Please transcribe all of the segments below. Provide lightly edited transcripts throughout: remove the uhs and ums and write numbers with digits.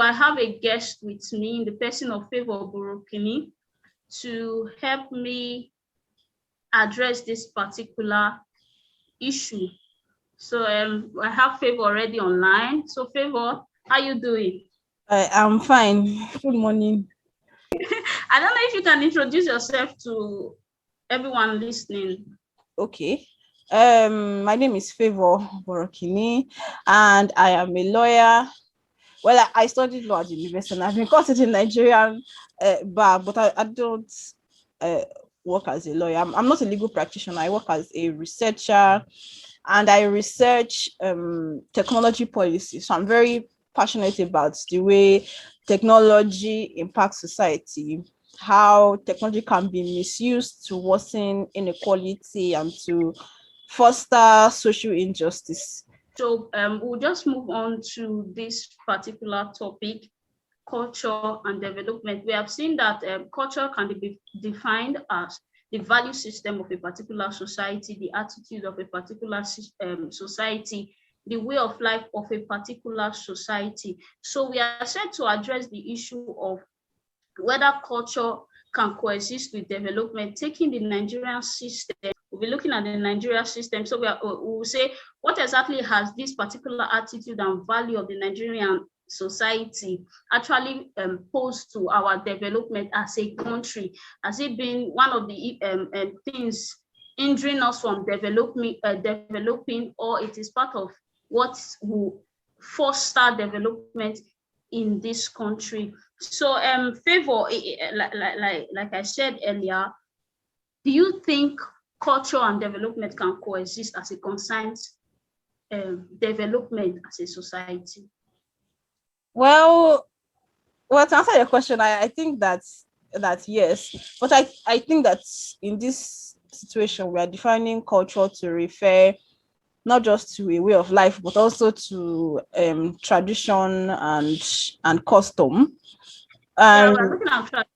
I have a guest with me in the person of Favor Borokini to help me address this particular issue. So I have Favor already online. So Favor, how you doing? I'm fine. Good morning. I don't know if you can introduce yourself to everyone listening. Okay. My name is Favor Borokini, and I am a lawyer. Well, I studied law at the university, and I've been caught in Nigerian bar, but I don't work as a lawyer. I'm not a legal practitioner. I work as a researcher, and I research technology policy. So I'm very passionate about the way technology impacts society, how technology can be misused to worsen inequality and to foster social injustice. So we'll just move on to this particular topic, culture and development. We have seen that culture can be defined as the value system of a particular society, the attitude of a particular society, the way of life of a particular society. So we are set to address the issue of whether culture can coexist with development, taking the Nigerian system. We'll be looking at the Nigerian system. So we will say, what exactly has this particular attitude and value of the Nigerian society actually posed to our development as a country? Has it been one of the things hindering us from developing, or it is part of what will foster development in this country? So Favor, like I said earlier, do you think culture and development can coexist as it concerns development as a society? Well, to answer your question, I think that yes, but I think that in this situation we are defining culture to refer not just to a way of life, but also to tradition and custom. Yeah, we're looking at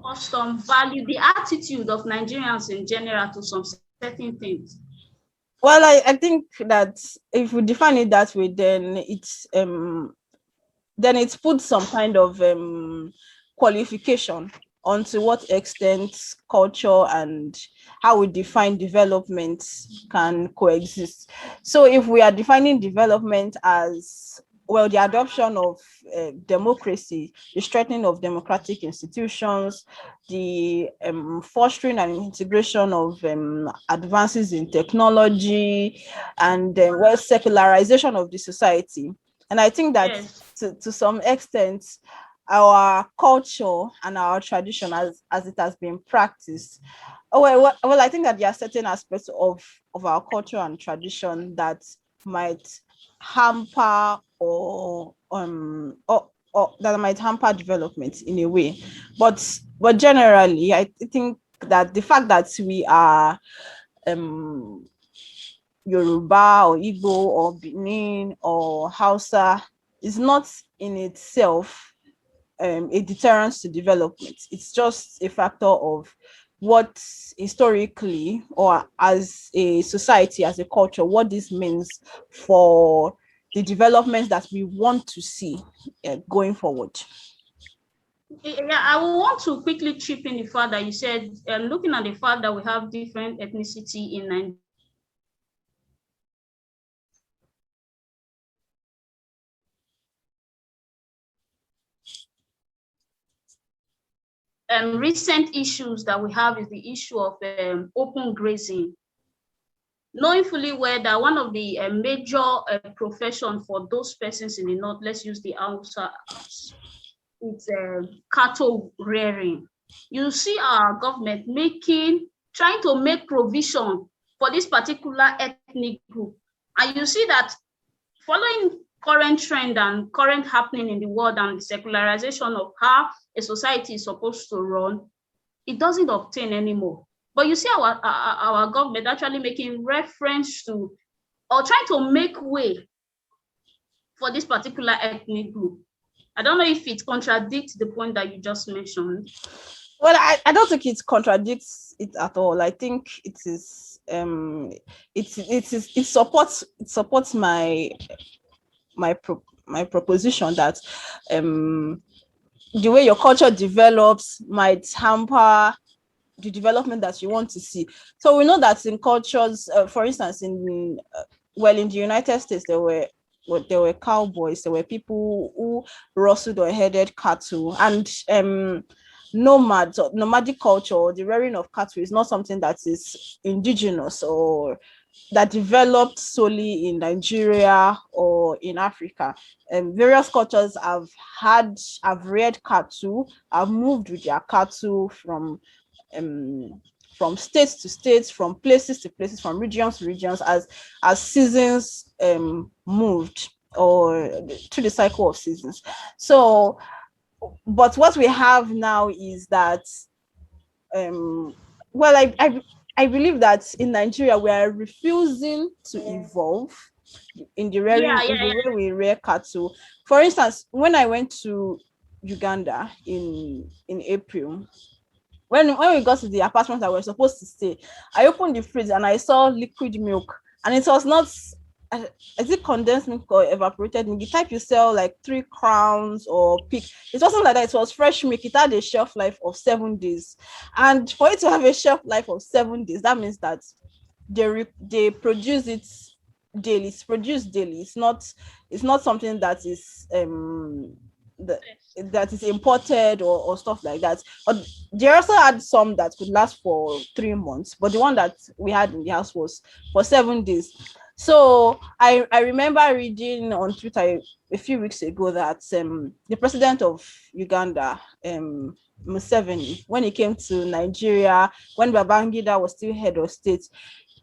custom, value, the attitude of Nigerians in general to some certain things. Well, I think that if we define it that way, then it puts some kind of qualification onto what extent culture and how we define development can coexist. So if we are defining development as, well, the adoption of democracy, the strengthening of democratic institutions, the fostering and integration of advances in technology, and secularization of the society. And I think that Yes. to some extent, our culture and our tradition as it has been practiced. I think that there are certain aspects of our culture and tradition that might hamper or that might hamper development in a way. But generally, I think that the fact that we are Yoruba or Igbo or Benin or Hausa is not in itself a deterrence to development. It's just a factor of what historically, or as a society, as a culture, what this means for the developments that we want to see going forward. Yeah, I will want to quickly chip in the fact that you said, looking at the fact that we have different ethnicity in Nigeria. Recent issues that we have is the issue of open grazing. Knowing fully well that one of the major profession for those persons in the north, let's use the Hausa, it's cattle rearing. You see our government trying to make provision for this particular ethnic group. And you see that following current trend and current happening in the world and the secularization of how a society is supposed to run, it doesn't obtain anymore. But you see our government actually making reference to or trying to make way for this particular ethnic group. I don't know if it contradicts the point that you just mentioned. Well, I don't think it contradicts it at all. I think it is it supports my my proposition that the way your culture develops might hamper the development that you want to see. So we know that in cultures, for instance, in the United States, there were cowboys, there were people who rustled or herded cattle, and nomadic culture, or the rearing of cattle, is not something that is indigenous or that developed solely in Nigeria or in Africa. Various cultures have reared cattle, have moved with their cattle from states to states, from places to places, from regions to regions, as seasons moved, or through the cycle of seasons. So, but what we have now is that, well, I believe that in Nigeria we are refusing to evolve in the Yeah, rearing, in yeah, the way we rear cattle. For instance, when I went to Uganda in April, when we got to the apartment that we were supposed to stay, I opened the fridge and I saw liquid milk, and it was not, is it condensed milk or evaporated milk? The type you sell like 3 crowns or peak. It wasn't like that. It was fresh milk. It had a shelf life of 7 days, and for it to have a shelf life of 7 days, that means that they produce it daily. It's produced daily. It's not something that is that is imported or stuff like that. But they also had some that could last for 3 months, but the one that we had in the house was for 7 days. So I remember reading on Twitter a few weeks ago that the president of Uganda, Museveni, when he came to Nigeria, when Babangida was still head of state,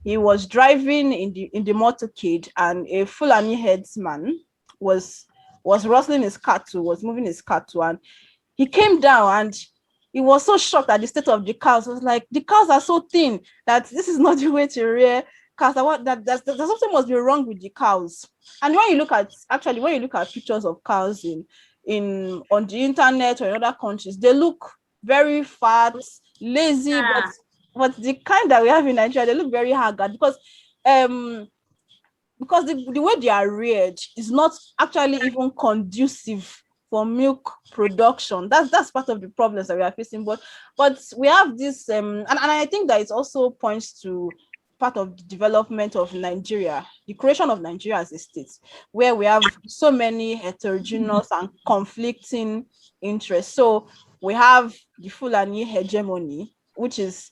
he was driving in the motorcade, and a Fulani headsman was rustling his cattle, was moving his cattle, and he came down and he was so shocked at the state of the cows. He was like, the cows are so thin that this is not the way to rear cows. That something must be wrong with the cows. And when you look at pictures of cows on the internet or in other countries, they look very fat, lazy, but the kind that we have in Nigeria, they look very haggard because the way they are reared is not actually even conducive for milk production. That's part of the problems that we are facing. But we have this, and I think that it also points to part of the development of Nigeria, the creation of Nigeria as a state, where we have so many heterogeneous and conflicting interests. So we have the Fulani hegemony, which is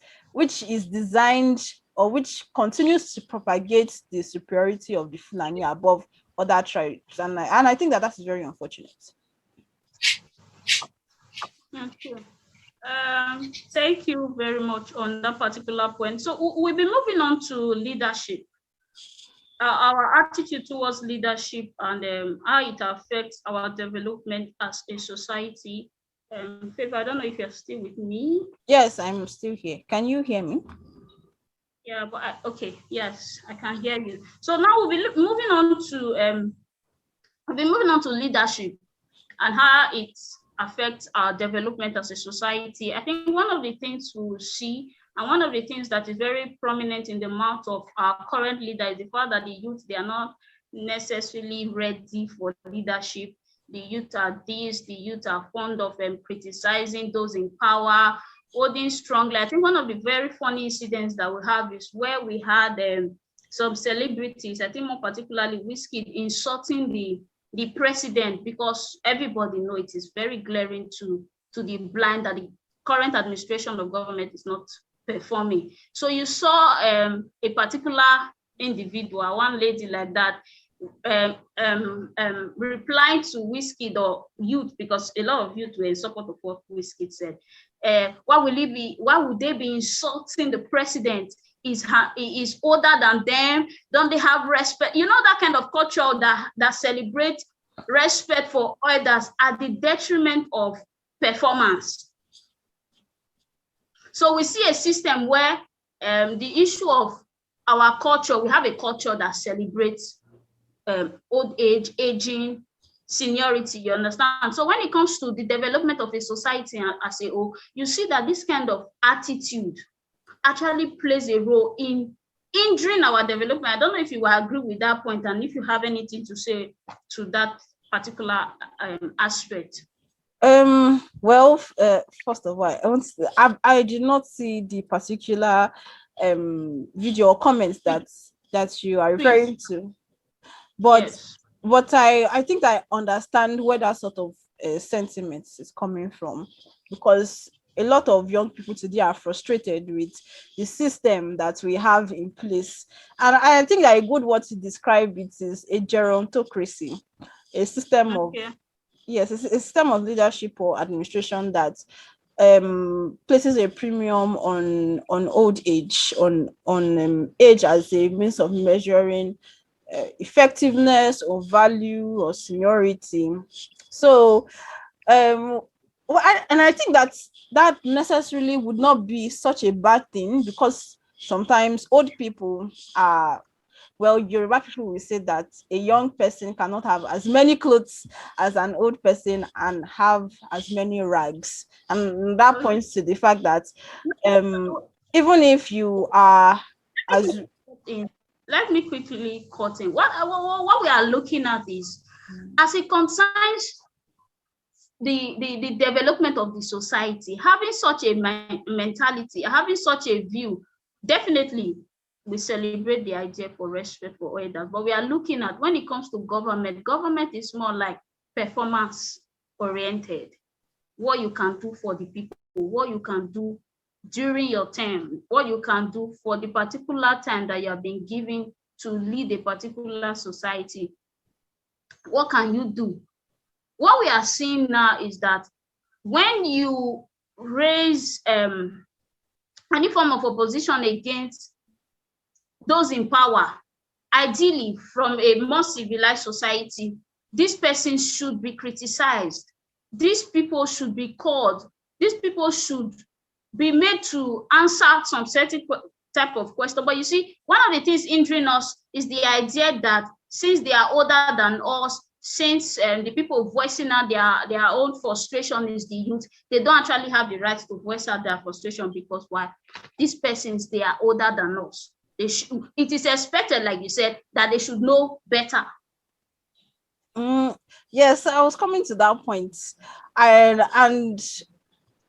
designed, or which continues to propagate the superiority of the Fulani above other tribes. And I think that is very unfortunate. Thank you very much on that particular point. So we'll be moving on to leadership. Our attitude towards leadership and how it affects our development as a society. Favor, I don't know if you're still with me. Yes, I'm still here. Can you hear me? Yeah, but okay, yes, I can hear you. So now we'll be moving on to leadership and how it affects our development as a society. I think one of the things we'll see, and one of the things that is very prominent in the mouth of our current leader, is the fact that the youth, they are not necessarily ready for leadership. The youth are the youth are fond of criticizing those in power, holding strongly. I think one of the very funny incidents that we have is where we had some celebrities, I think more particularly Wizkid, insulting the president, because everybody knows it is very glaring to the blind that the current administration of government is not performing. So you saw a particular individual, one lady like that, replying to Wizkid or youth, because a lot of youth were in support of what Wizkid said. Why would they be insulting the president? He is older than them. Don't they have respect? You know, that kind of culture that celebrates respect for others at the detriment of performance. So we see a system where the issue of our culture, we have a culture that celebrates old age, aging, seniority, you understand? So when it comes to the development of a society as a whole, you see that this kind of attitude actually plays a role in hindering our development. I don't know if you will agree with that point, and if you have anything to say to that particular aspect? Well, first of all, I did not see the particular video or comments that you are Please. referring to, but Yes. I think I understand where that sort of sentiment is coming from, because a lot of young people today are frustrated with the system that we have in place, and I think that a good word to describe it is a gerontocracy, a system of Okay. yes, it's a system of leadership or administration that places a premium on old age, on age as a means of measuring effectiveness or value or seniority. So and I think that necessarily would not be such a bad thing, because sometimes old people are, well, Yoruba people will say that a young person cannot have as many clothes as an old person and have as many rags. And that Okay. points to the fact that even if you are as Let me quickly cut in. What we are looking at is, as it concerns the development of the society, having such a mentality, having such a view, definitely we celebrate the idea for respect for others. But we are looking at, when it comes to government is more like performance oriented. What you can do for the people, what you can do during your term, what you can do for the particular time that you have been given to lead a particular society. What can you do? What we are seeing now is that when you raise any form of opposition against those in power, ideally from a more civilized society, these persons should be criticized. These people should be called. These people should be made to answer some certain type of question. But you see, one of the things hindering us is the idea that since they are older than us, since the people voicing out their own frustration is the youth, they don't actually have the right to voice out their frustration, because why? These persons, they are older than us. It is expected, like you said, that they should know better. Yes, I was coming to that point. And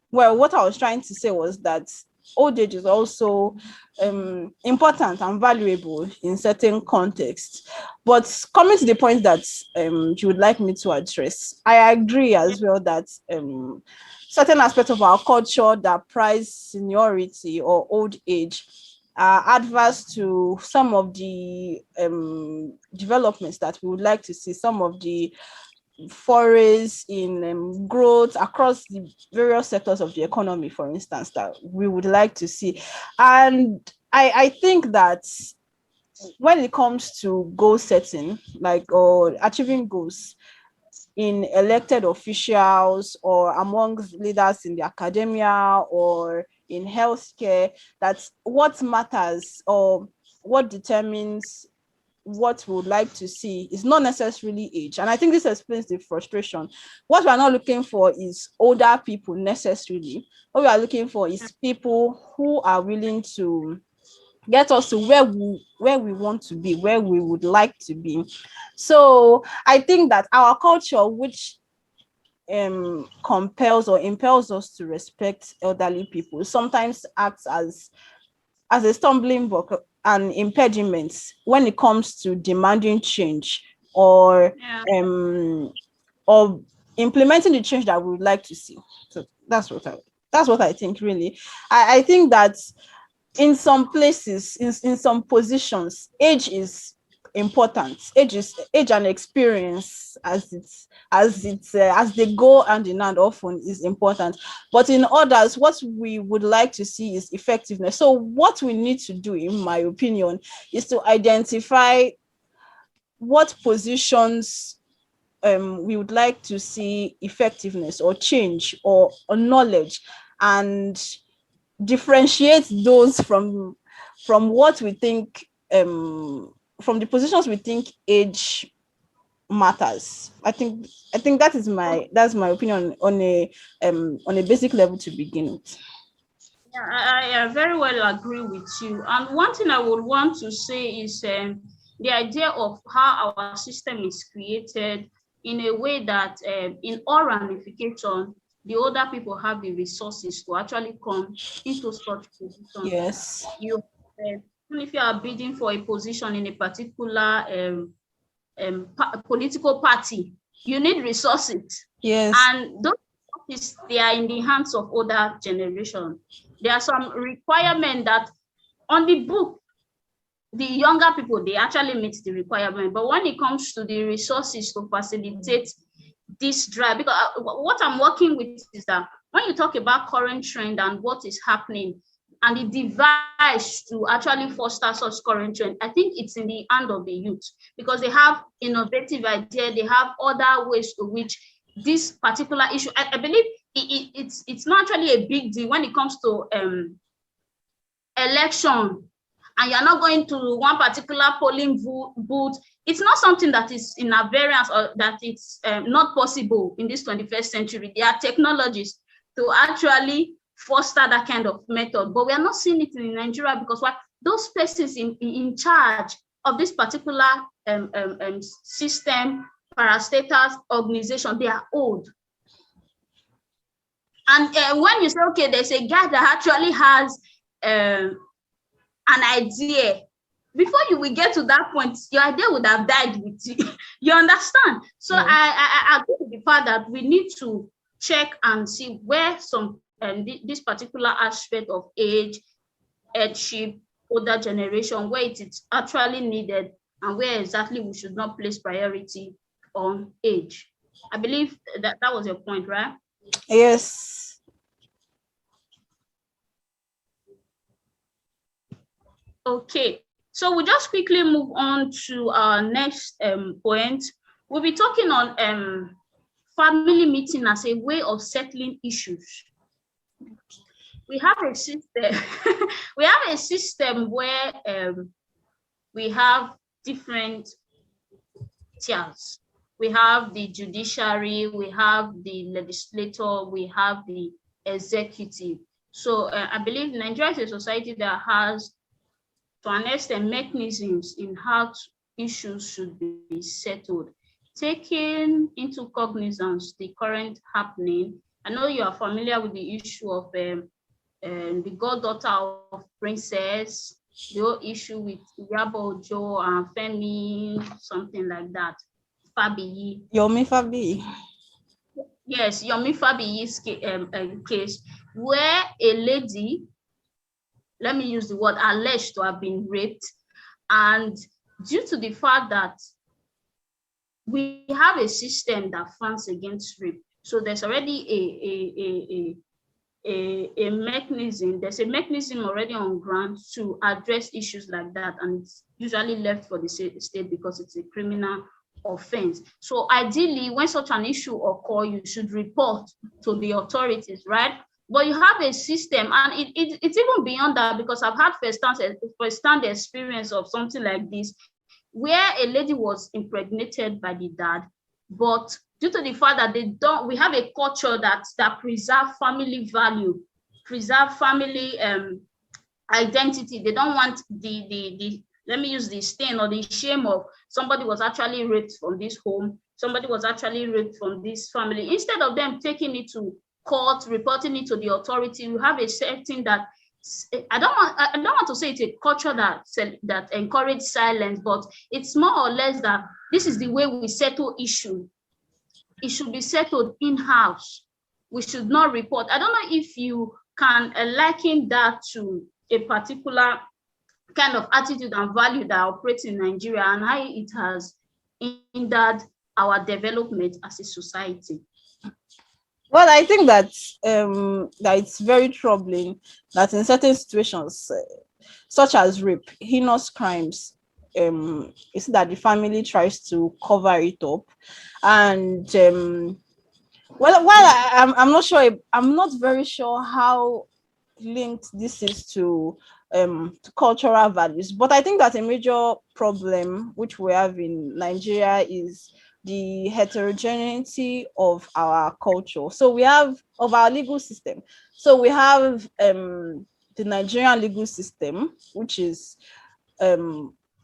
well, what I was trying to say was that old age is also important and valuable in certain contexts. But coming to the point that you would like me to address, I agree as well that certain aspects of our culture that prize seniority or old age are adverse to some of the developments that we would like to see, some of the forays in growth across the various sectors of the economy, for instance, that we would like to see. And I think that when it comes to goal setting, like or achieving goals in elected officials or among leaders in the academia or in healthcare, that's what matters, or what determines what we would like to see is not necessarily age. And I think this explains the frustration. What we are not looking for is older people necessarily. What we are looking for is people who are willing to get us to where we want to be, where we would like to be. So I think that our culture, which compels or impels us to respect elderly people, sometimes acts as a stumbling block and impediment when it comes to demanding change or or implementing the change that we would like to see. So that's what I think really. I think that in some places, in some positions, age is important. Age and experience, as they go hand in hand, often is important. But in others, what we would like to see is effectiveness. So what we need to do, in my opinion, is to identify what positions we would like to see effectiveness or change or knowledge, and differentiate those from what we think from the positions we think age matters. I think that's my opinion on a basic level to begin with. Yeah, I very well agree with you. And one thing I would want to say is the idea of how our system is created in a way that in all ramification, the older people have the resources to actually come into such positions. Yes. You, even if you are bidding for a position in a particular political party, you need resources. Yes. And those resources, they are in the hands of older generation. There are some requirements that on the book, the younger people, they actually meet the requirement. But when it comes to the resources to facilitate this drive, because what I'm working with is that when you talk about current trend and what is happening and the device to actually foster such current trend, I think it's in the hand of the youth, because they have innovative idea, they have other ways to which this particular issue, I believe it's not actually a big deal when it comes to election, and you're not going to one particular polling booth. It's not something that is in a variance or that it's not possible in this 21st century. There are technologies to actually foster that kind of method, but we are not seeing it in Nigeria because what those persons in charge of this particular system, parastatals organization, they are old. And when you say, okay, there's a guy that actually has an idea, before you will get to that point, your idea would have died with you. You understand? So yeah. I agree with the fact that we need to check and see where some this particular aspect of age, headship, older generation, where it is actually needed and where exactly we should not place priority on age. I believe that was your point, right? Yes. Okay, so we'll just quickly move on to our next point. We'll be talking on family meeting as a way of settling issues. We have a system. We have a system where we have different tiers. We have the judiciary, we have the legislator, we have the executive. So I believe Nigeria is a society that has, to an extent, mechanisms in how issues should be settled, taking into cognizance the current happening. I know you are familiar with the issue of the goddaughter of princess, the whole issue with Iyabo Ojo and Femi, something like that. Fabiyi. Yomi Fabiyi. Yes, Yomi Fabiyi's case, where a lady, let me use the word, alleged to have been raped, and due to the fact that we have a system that fronts against rape, so there's already a mechanism, there's a mechanism already on ground to address issues like that, and it's usually left for the state because it's a criminal offense. So ideally, when such an issue occurs, you should report to the authorities, right? But you have a system, and it's even beyond that, because I've had first-hand experience of something like this, where a lady was impregnated by the dad, but due to the fact that we have a culture that preserve family value, preserve family identity. They don't want the let me use the stain or the shame of somebody was actually raped from this home, somebody was actually raped from this family. Instead of them taking it to court, reporting it to the authority, you have a setting that I don't want to say it's a culture that encourage silence, but it's more or less that this is the way we settle issue. It should be settled in-house. We should not report. I don't know if you can liken that to a particular kind of attitude and value that operates in Nigeria and how it has hindered our development as a society. Well, I think that it's very troubling that in certain situations, such as rape, heinous crimes, it's that the family tries to cover it up, and I'm not sure, I'm not very sure how linked this is to cultural values, but I think that a major problem which we have in Nigeria is the heterogeneity of our culture. So we have of our legal system. So we have the Nigerian legal system, which is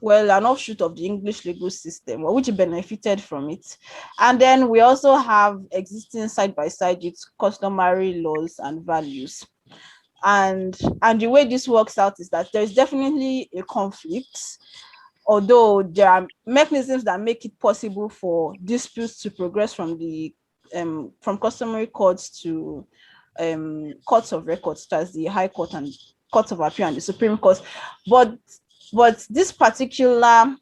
well, an offshoot of the English legal system, or which benefited from it. And then we also have existing side by side its customary laws and values. And the way this works out is that there's definitely a conflict, although there are mechanisms that make it possible for disputes to progress from the from customary courts to courts of records, such as the High Court and Court of Appeal and the Supreme Court. But this particular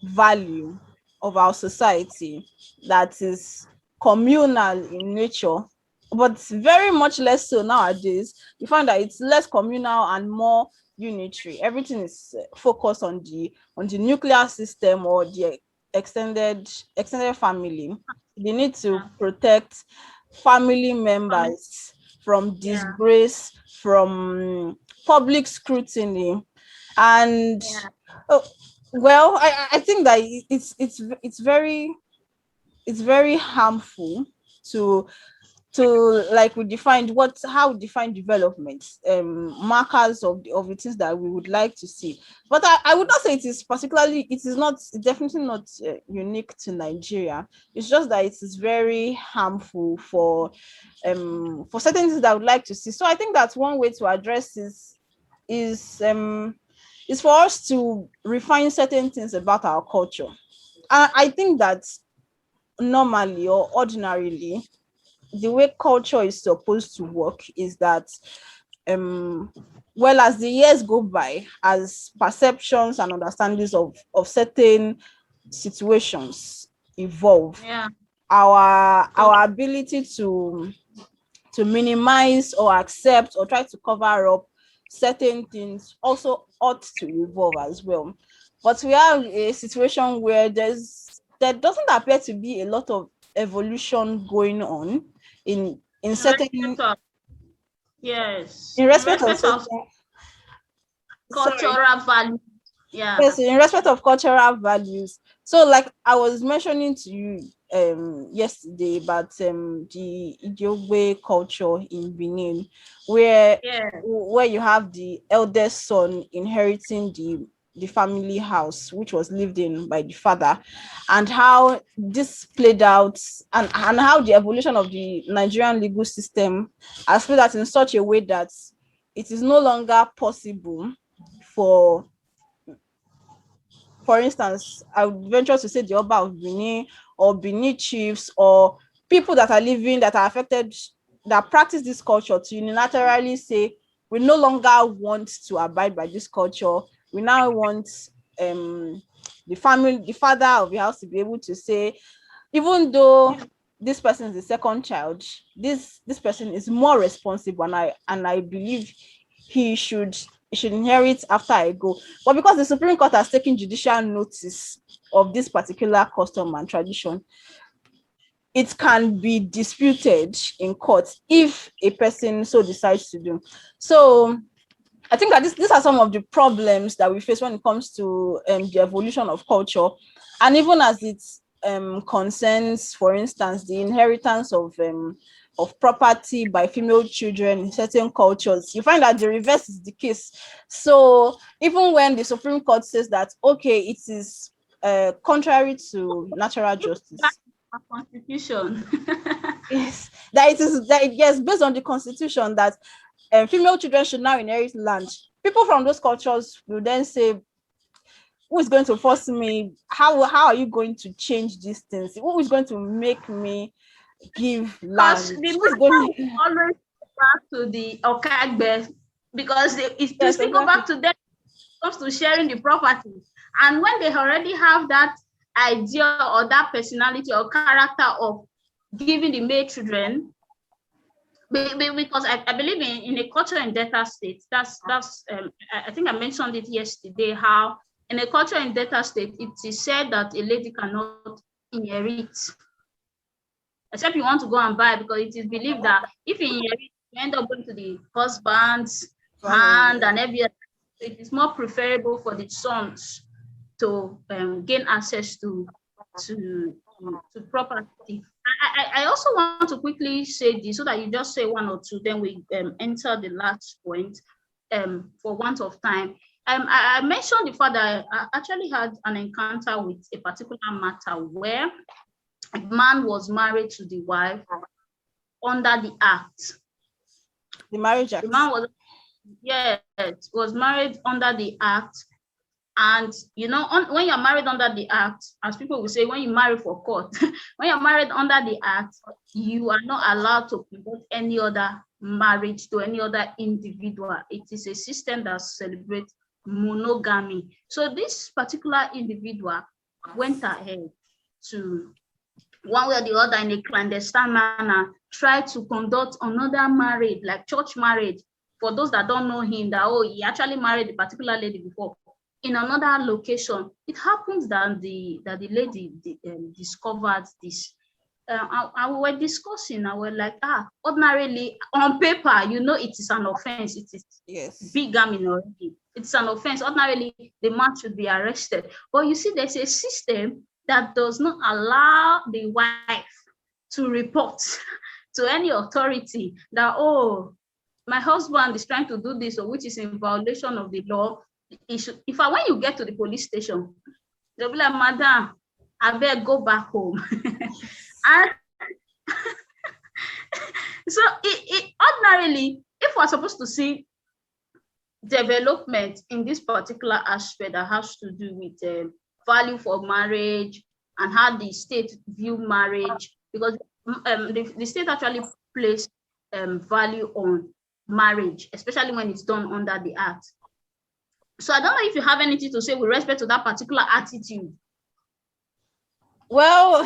value of our society that is communal in nature, but very much less so nowadays, you find that it's less communal and more unitary. Everything is focused on the nuclear system or the extended family. They need to protect family members from disgrace, from public scrutiny, and well, I think that it's very harmful to like we defined how we define development, markers of the things that we would like to see. But I would not say it is definitely not unique to Nigeria. It's just that it is very harmful for certain things that I would like to see. So I think that's one way to address is for us to refine certain things about our culture. I think that normally or ordinarily, the way culture is supposed to work is that well, as the years go by, as perceptions and understandings of certain situations evolve, our ability to minimize or accept or try to cover up certain things also ought to evolve as well. But we have a situation where there doesn't appear to be a lot of evolution going on in certain yes, in respect of cultural value. Yes, in respect of cultural values. So like I was mentioning to you yesterday about the Idiogbe culture in Benin, where you have the eldest son inheriting the family house, which was lived in by the father, and how this played out, and how the evolution of the Nigerian legal system has played out in such a way that it is no longer possible for instance, I would venture to say the Oba of Benin or Benin chiefs or people that are living, that are affected, that practice this culture, to unilaterally say, we no longer want to abide by this culture. We now want the father of the house to be able to say, even though this person is the second child, this person is more responsible, and I believe he should inherit after I go. But because the Supreme Court has taken judicial notice of this particular custom and tradition, it can be disputed in court if a person so decides to do. So I think that these are some of the problems that we face when it comes to the evolution of culture, and even as it concerns, for instance, the inheritance of property by female children in certain cultures. You find that the reverse is the case. So even when the Supreme Court says that, okay, it is contrary to natural justice, constitution, yes, based on the constitution that female children should now inherit land. People from those cultures will then say, who is going to force me? How are you going to change these things? Who is going to make me give land? Because the matter always go back to the Okagbe, because to still go back to them comes to sharing the property. And when they already have that idea or that personality or character of giving the male children, because I believe in a culture in debtor state, that's I think I mentioned it yesterday, how in a culture in debtor state, it is said that a lady cannot inherit, except you want to go and buy, because it is believed that if you inherit, you end up going to the husband's hand and everything. It is more preferable for the sons to gain access to property. I also want to quickly say this so that you just say one or two, then we enter the last point for want of time. I mentioned the fact that I actually had an encounter with a particular matter where a man was married to the wife under the act. The Marriage Act. The man was married under the act. And when you're married under the act, as people will say, when you marry for court, when you're married under the act, you are not allowed to promote any other marriage to any other individual. It is a system that celebrates monogamy. So this particular individual went ahead to, one way or the other, in a clandestine manner, try to conduct another marriage, like church marriage. For those that don't know him, that he actually married a particular lady before in another location. It happens that the lady discovered this. And we were discussing. I was like, ordinarily on paper, it is an offense. It is bigamy already. It's an offense. Ordinarily, the man should be arrested. But you see, there's a system that does not allow the wife to report to any authority that, my husband is trying to do this, or which is in violation of the law. When you get to the police station, they'll be like, madam, I better go back home. And so ordinarily, if we're supposed to see development in this particular aspect that has to do with value for marriage and how the state view marriage, because the state actually places value on marriage, especially when it's done under the act. So I don't know if you have anything to say with respect to that particular attitude. Well,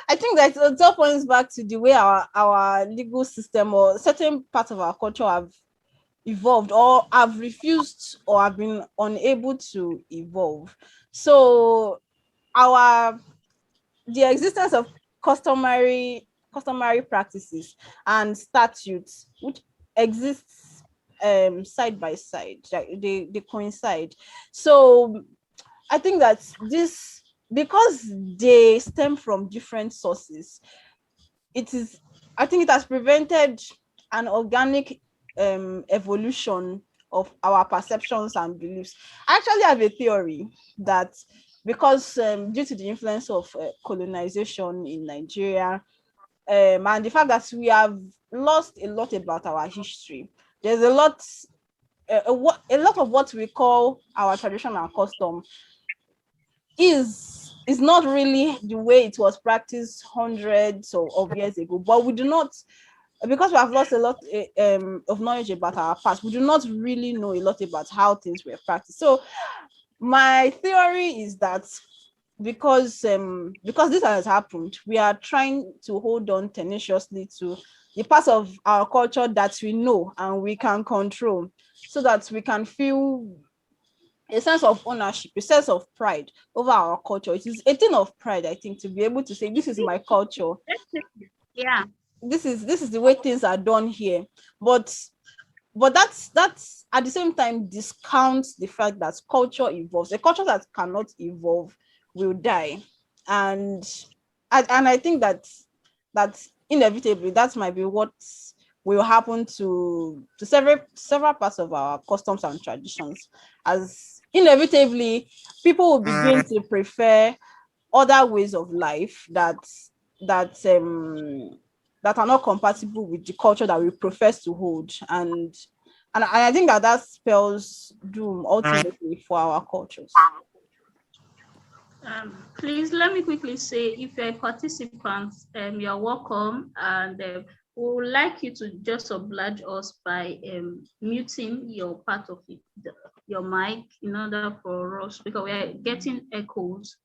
I think that it all points back to the way our legal system or certain parts of our culture have evolved, or have refused, or have been unable to evolve. So the existence of customary practices and statutes which exists side by side, like they coincide. So I think that this, because they stem from different sources, I think it has prevented an organic evolution of our perceptions and beliefs. I actually have a theory that because due to the influence of colonization in Nigeria, and the fact that we have lost a lot about our history, there's a lot of what we call our tradition and custom is not really the way it was practiced hundreds of years ago. But we do not, because we have lost a lot of knowledge about our past, we do not really know a lot about how things were practiced. So my theory is that because this has happened, we are trying to hold on tenaciously to the parts of our culture that we know and we can control, so that we can feel a sense of ownership, a sense of pride over our culture. It is a thing of pride, I think, to be able to say, this is my culture. Yeah. This is the way things are done here. But that's at the same time discounts the fact that culture evolves. A culture that cannot evolve will die. And I think that inevitably that might be what will happen to several parts of our customs and traditions, as inevitably people will begin to prefer other ways of life that are not compatible with the culture that we profess to hold, and I think that spells doom ultimately for our cultures. Please let me quickly say, if you're a participant, you're welcome, and we would like you to just oblige us by muting your part of your mic in order for us, because we are getting echoes.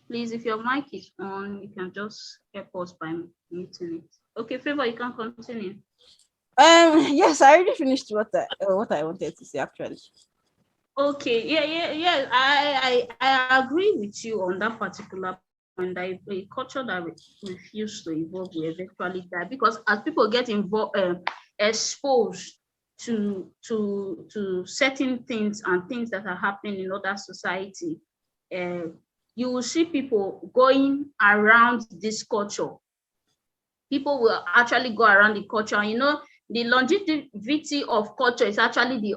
Please, if your mic is on, you can just help us by muting it. Okay, Favor, you can continue. Yes, I already finished what I wanted to say, actually. Okay, yeah. I agree with you on that particular point. That a culture that refuses to evolve will eventually die, because as people get exposed to certain things and things that are happening in other society, you will see people going around this culture. People will actually go around the culture. The longevity of culture is actually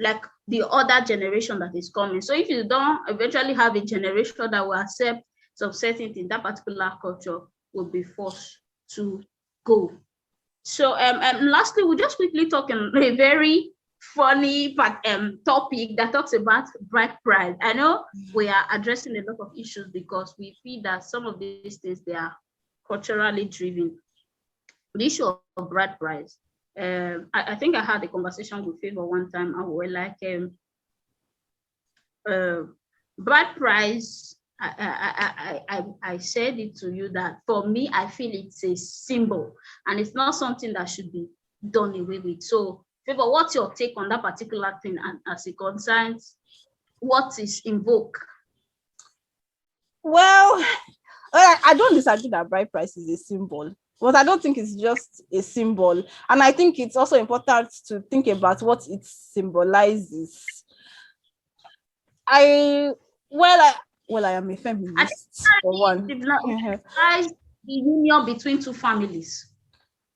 like the other generation that is coming. So if you don't eventually have a generation that will accept some certain thing, that particular culture will be forced to go. So and lastly, we'll just quickly talk on a very funny topic that talks about bride price. I know we are addressing a lot of issues because we feel that some of these things, they are culturally driven. The issue of bride price. I think I had a conversation with Favor one time, and we were like, bride price. I said it to you that for me, I feel it's a symbol and it's not something that should be done away with. So, Favor, what's your take on that particular thing, and as it concerns what is invoked? Well, I don't disagree that bride price is a symbol, but I don't think it's just a symbol. And I think it's also important to think about what it symbolizes. I am a feminist for one. The union between two families.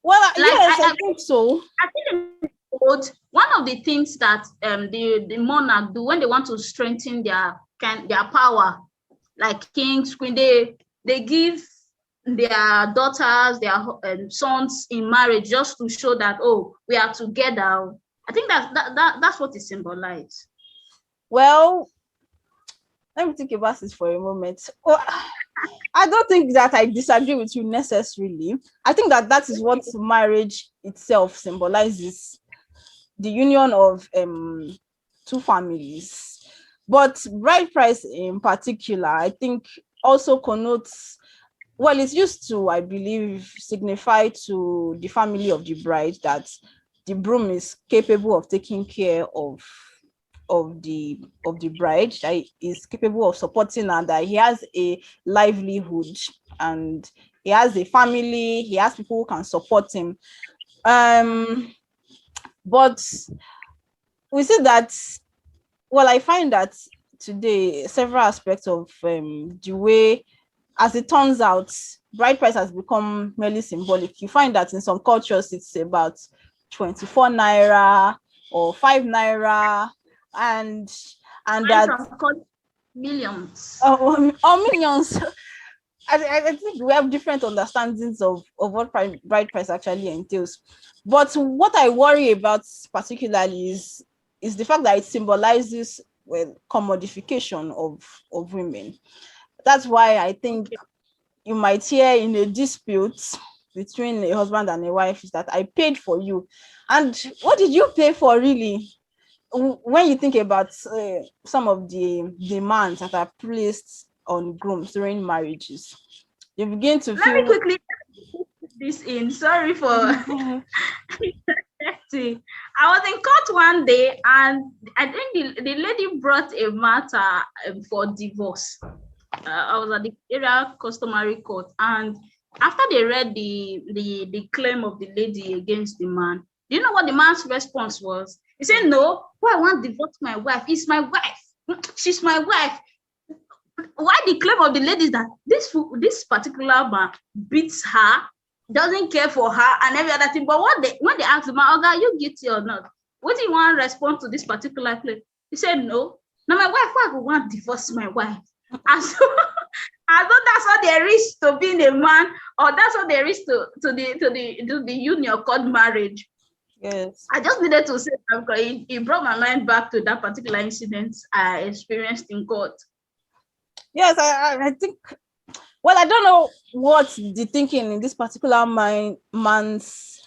Well, yes, I think so. I think one of the things that the monarch do when they want to strengthen their power, like kings, queen, they give their daughters, their sons in marriage just to show that, oh, we are together. I think that's what it symbolizes. Well, let me think about this for a moment. Well, I don't think that I disagree with you necessarily. I think that is what marriage itself symbolizes, the union of two families. But bride price in particular, I think also connotes, well, it's used to, I believe, signify to the family of the bride that the groom is capable of taking care of the bride, that is capable of supporting her, that he has a livelihood and he has a family, he has people who can support him. But we see that, well, I find that today several aspects of the way, as it turns out, bride price has become merely symbolic. You find that in some cultures it's about 24 naira or 5 naira, and that millions or millions. I think we have different understandings of what bride price actually entails. But what I worry about particularly is the fact that it symbolizes, well, commodification of women. That's why I think you might hear in a dispute between a husband and a wife is that I paid for you. And what did you pay for, really? When you think about some of the demands that are placed on grooms during marriages, you begin to feel. Let me quickly put this in. Sorry for I was in court one day, and I think the lady brought a matter for divorce. I was at the area customary court, and after they read the claim of the lady against the man, do you know what the man's response was? He said, no, why I want to divorce my wife? It's my wife. She's my wife. Why the claim of the lady is that this particular man beats her, doesn't care for her, and every other thing. But when they ask the man, okay, are you guilty or not? What do you want to respond to this particular claim? He said, no. Now my wife, why I want to divorce my wife? And so that's what there is to being a man, or that's what there is to the union called marriage. Yes. I just needed to say that because it brought my mind back to that particular incident I experienced in court. Yes, I think, well, I don't know what the thinking in this particular man's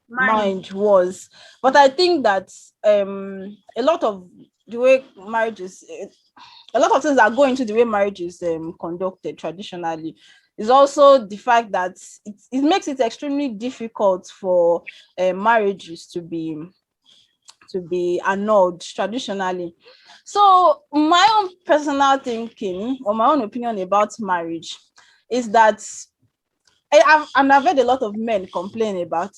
mind was, but I think that a lot of the way marriages, a lot of things that go into the way marriage is conducted traditionally is also the fact that it makes it extremely difficult for marriages to be annulled traditionally. So my own personal thinking, or my own opinion about marriage, is that I've heard a lot of men complain about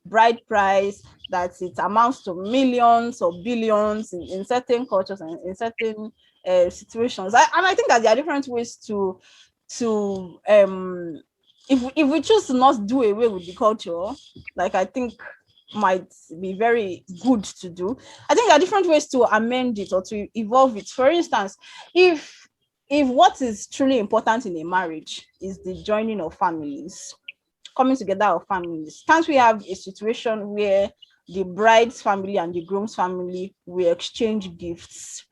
bride price, that it amounts to millions or billions in certain cultures and in certain situations. And I think that there are different ways to if we choose to not do away with the culture, like I think might be very good to do. I think there are different ways to amend it or to evolve it. For instance, if what is truly important in a marriage is the joining of families, coming together of families, can't we have a situation where the bride's family and the groom's family will exchange gifts?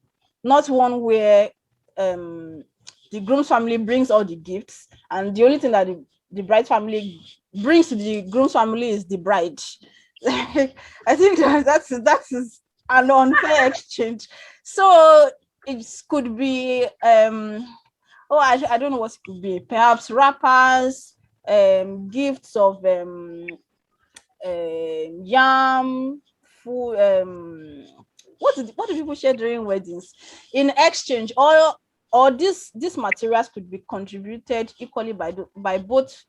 Not one where the groom's family brings all the gifts, and the only thing that the bride's family brings to the groom's family is the bride. I think that is an unfair exchange. So it could be I don't know what it could be. Perhaps wrappers, gifts of yam, food. What do people share during weddings? In exchange, or these materials could be contributed equally by both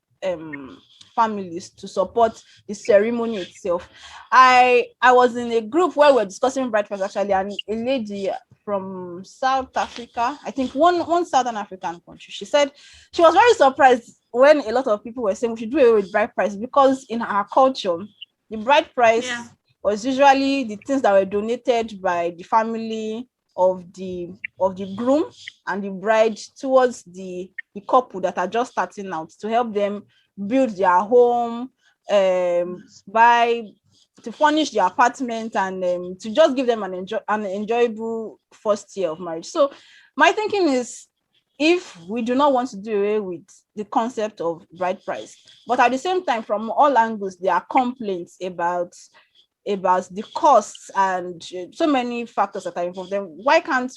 families to support the ceremony itself. I was in a group where we're discussing bride price actually, and a lady from South Africa, I think one Southern African country, she said she was very surprised when a lot of people were saying we should do away with bride price, because in our culture, the bride price was usually the things that were donated by the family of the groom and the bride towards the couple that are just starting out, to help them build their home, to furnish the apartment, and to just give them an enjoyable first year of marriage. So my thinking is, if we do not want to do away with the concept of bride price, but at the same time, from all angles, there are complaints about the costs and so many factors that are involved, then why can't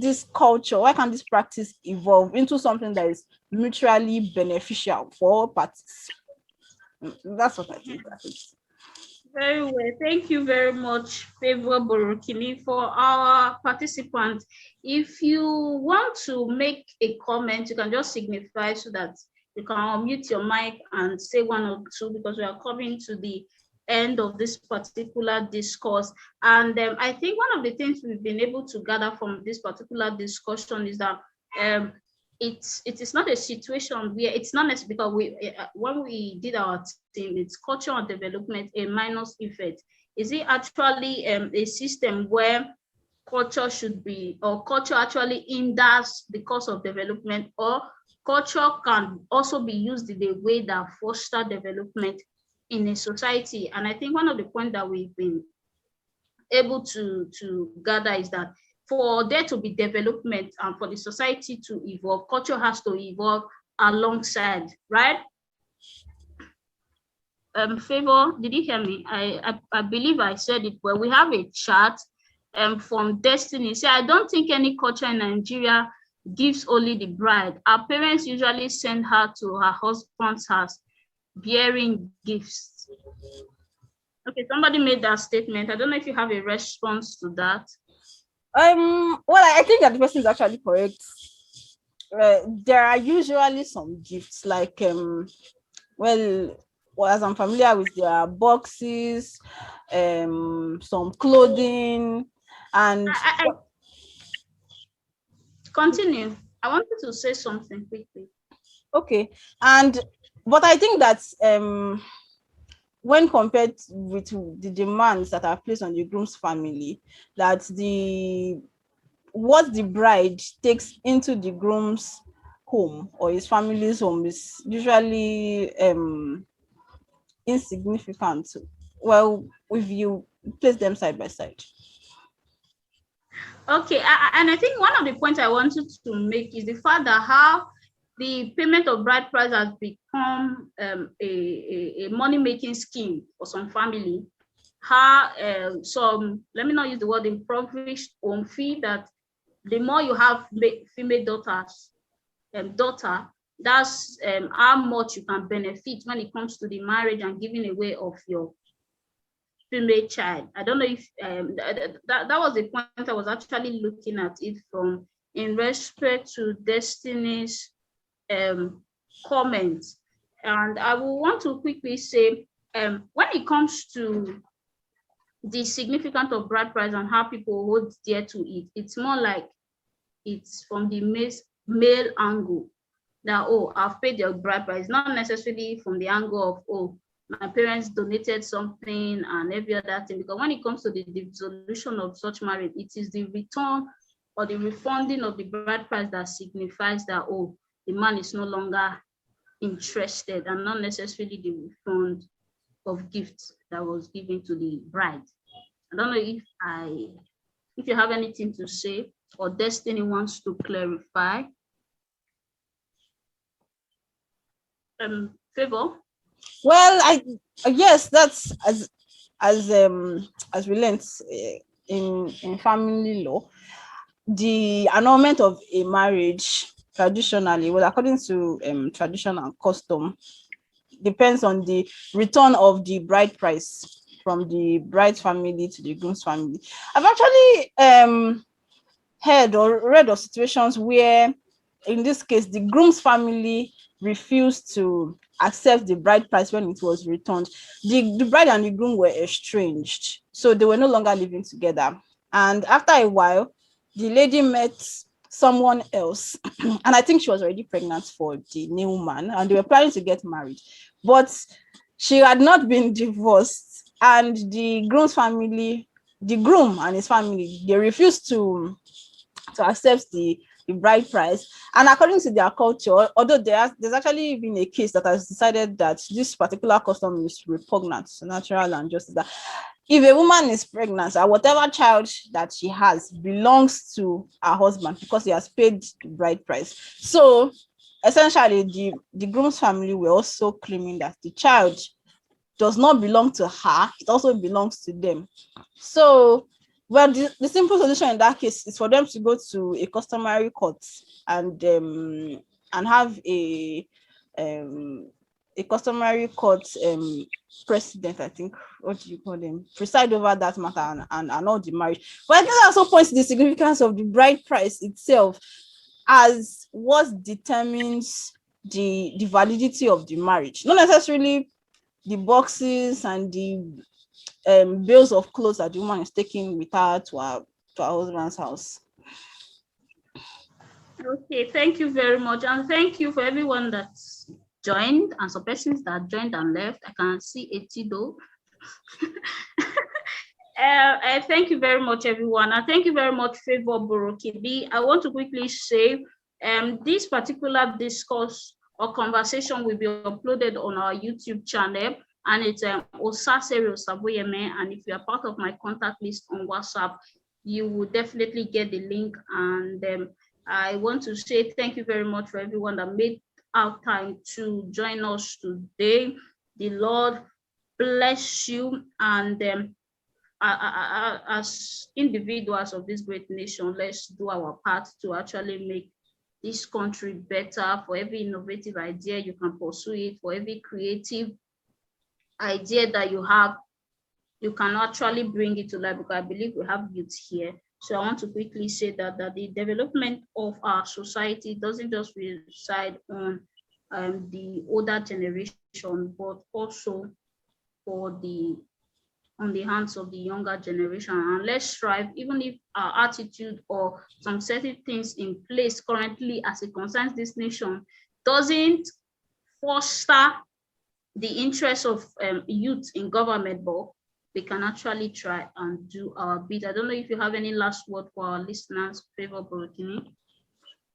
this culture, why can't this practice evolve into something that is mutually beneficial for all parties? That's what I think. Very well. Thank you very much, Favor Borokini. For our participants, if you want to make a comment, you can just signify so that you can unmute your mic and say one or two, because we are coming to the end of this particular discourse. And I think one of the things we've been able to gather from this particular discussion is that it is not a situation where it's not necessarily, because when we did our thing, it's culture and development, a minus effect. Is it actually a system where culture should be, or culture actually hinders the course of development, or culture can also be used in a way that foster development in a society? And I think one of the points that we've been able to gather is that for there to be development and for the society to evolve, culture has to evolve alongside, right? Favor, did you hear me? I believe I said it well. We have a chat from Destiny. Say, I don't think any culture in Nigeria gives only the bride. Our parents usually send her to her husband's house bearing gifts. Okay, somebody made that statement. I don't know if you have a response to that. Well, I think that the person is actually correct. There are usually some gifts, like well, as I'm familiar with, there are boxes, some clothing, and continue. I wanted to say something quickly. Okay, but I think that when compared with the demands that are placed on the groom's family, that what the bride takes into the groom's home or his family's home is usually insignificant. Well, if you place them side by side. Okay, and I think one of the points I wanted to make is the fact that how the payment of bride price has become a money-making scheme for some family. How some, let me not use the word impoverished home, feel that the more you have female daughters, that's how much you can benefit when it comes to the marriage and giving away of your female child. I don't know if that was the point I was actually looking at it from, in respect to Destiny's comments. And I will want to quickly say, when it comes to the significance of bride price and how people hold dear to it, it's more like it's from the male angle that, oh, I've paid your bride price, not necessarily from the angle of, oh, my parents donated something and every other thing. Because when it comes to the dissolution of such marriage, it is the return or the refunding of the bride price that signifies that, oh, the man is no longer interested, and not necessarily the refund of gifts that was given to the bride. I don't know if you have anything to say, or Destiny wants to clarify. Favor. Well, yes, that's as we learned in family law, the annulment of a marriage traditionally, well, according to tradition and custom, depends on the return of the bride price from the bride's family to the groom's family. I've actually heard or read of situations where, in this case, the groom's family refused to accept the bride price when it was returned. The bride and the groom were estranged, so they were no longer living together. And after a while, the lady met someone else, and I think she was already pregnant for the new man, and they were planning to get married, but she had not been divorced, and the groom and his family, they refused to accept the bride price. And according to their culture, although there's actually been a case that has decided that this particular custom is repugnant to natural and justice, that if a woman is pregnant, whatever child that she has belongs to her husband because he has paid the bride price. So essentially, the groom's family were also claiming that the child does not belong to her, it also belongs to them. So, well, the simple solution in that case is for them to go to a customary court and have a customary court president, I think, what do you call them, preside over that matter and annul the marriage. But I think that also points to the significance of the bride price itself as what determines the validity of the marriage, not necessarily the boxes and the bills of clothes that the woman is taking with her to her husband's house. Okay, thank you very much, and thank you for everyone that's joined and some persons that joined and left. I can see Etido. Thank you very much, everyone, and thank you very much, Favor Borokibi. I want to quickly say, this particular discourse or conversation will be uploaded on our YouTube channel, and it's Osasere Osaboyeme. And if you are part of my contact list on WhatsApp, you will definitely get the link. And I want to say thank you very much for everyone that made our time to join us today. The Lord bless you, and as individuals of this great nation, let's do our part to actually make this country better. For every innovative idea, you can pursue it. For every creative idea that you have, you can actually bring it to life, because I believe we have youth here. So I want to quickly say that the development of our society doesn't just reside on the older generation, but also on the hands of the younger generation. And let's strive, even if our attitude or some certain things in place currently as it concerns this nation doesn't foster the interest of youth in government, but we can actually try and do our bit. I don't know if you have any last word for our listeners, Favor Borokini.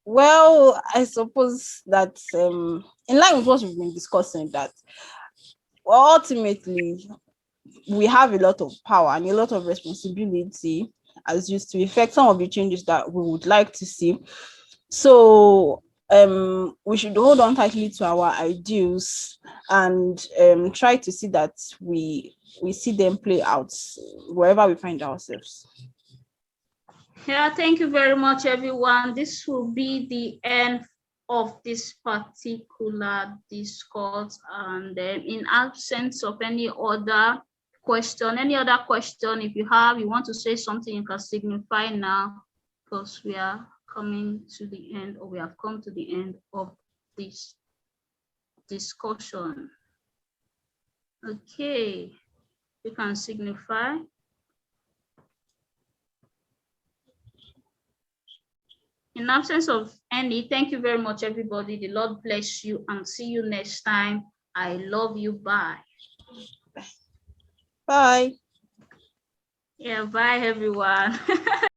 Well, I suppose that in line with what we've been discussing, that ultimately we have a lot of power and a lot of responsibility as used to effect some of the changes that we would like to see. So we should hold on tightly to our ideals and try to see that we see them play out wherever we find ourselves. Yeah, thank you very much, everyone. This will be the end of this particular discourse. And in absence of any other question, if you want to say something, you can signify now, because we are coming to the end, or we have come to the end of this discussion. Okay, you can signify. In absence of any, thank you very much, everybody. The Lord bless you, and see you next time. I love you. Bye. Bye. Yeah, bye everyone.